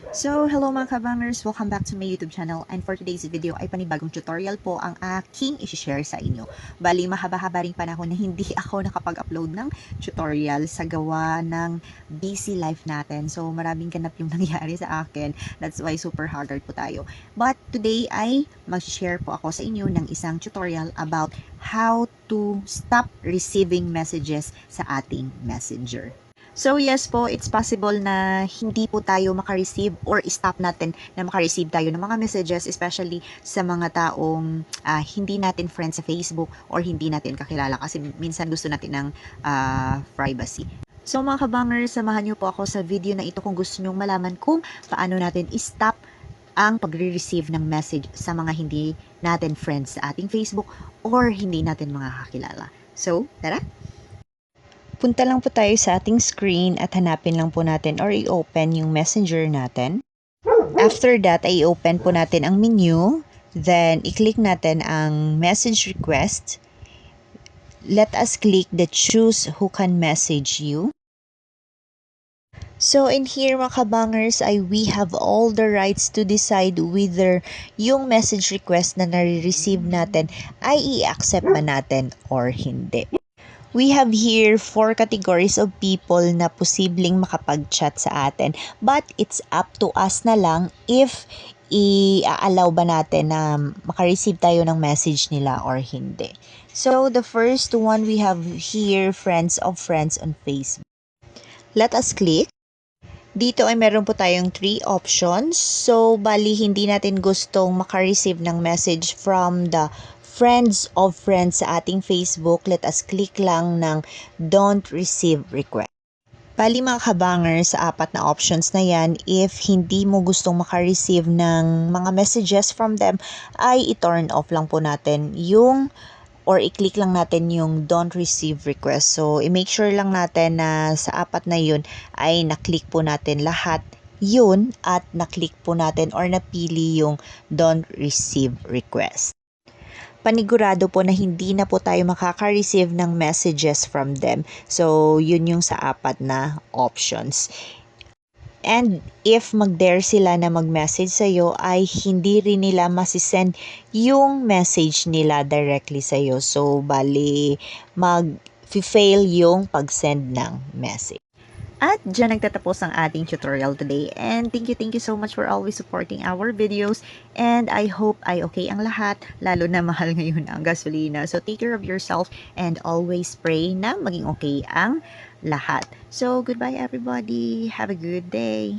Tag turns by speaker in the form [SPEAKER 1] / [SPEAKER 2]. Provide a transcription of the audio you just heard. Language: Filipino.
[SPEAKER 1] So, hello mga kabangers! Welcome back to my YouTube channel, and for today's video ay panibagong tutorial po ang aking i-share sa inyo. Bali, mahaba-haba ring panahon na hindi ako nakapag-upload ng tutorial sa gawa ng busy life natin. So, maraming ganap yung nangyari sa akin. That's why super haggard po tayo. But today ay mag-share po ako sa inyo ng isang tutorial about how to stop receiving messages sa ating messenger. So yes po, it's possible na hindi po tayo makareceive or stop natin na makareceive tayo ng mga messages, especially sa mga taong hindi natin friends sa Facebook or hindi natin kakilala kasi minsan gusto natin ng privacy. So mga kabangers, samahan niyo po ako sa video na ito kung gusto niyo malaman kung paano natin stop ang pagre-receive ng message sa mga hindi natin friends sa ating Facebook or hindi natin mga kakilala. So, tara! Punta lang po tayo sa ating screen at hanapin lang po natin or i-open yung messenger natin. After that, ay i-open po natin ang menu. Then, i-click natin ang message request. Let us click the choose who can message you. So, in here mga kabangers ay we have all the rights to decide whether yung message request na nare-receive natin ay i-accept ba natin or hindi. We have here 4 categories of people na posibleng makapag-chat sa atin. But it's up to us na lang if i-allow ba natin na makareceive tayo ng message nila or hindi. So, the first one we have here, friends of friends on Facebook. Let us click. Dito ay meron po tayong 3 options. So, bali hindi natin gustong makareceive ng message from the friends of friends sa ating Facebook. Let us click lang ng don't receive request. Bali mga kabangers, sa 4 na options na yan, if hindi mo gustong makareceive ng mga messages from them, ay i-turn off lang po natin yung or i-click lang natin yung don't receive request. So, i-make sure lang natin na sa 4 na yun ay na-click po natin lahat yun at na-click po natin or napili yung don't receive request. Panigurado po na hindi na po tayo makaka-receive ng messages from them. So, yun yung sa 4 na options. And if mag-dare sila na mag-message sa'yo, ay hindi rin nila masisend yung message nila directly sa'yo. So, bali, mag-fail yung pag-send ng message. At dyan nagtatapos ang ating tutorial today. And thank you so much for always supporting our videos. And I hope ay okay ang lahat, lalo na mahal ngayon ang gasolina. So take care of yourself and always pray na maging okay ang lahat. So goodbye everybody. Have a good day.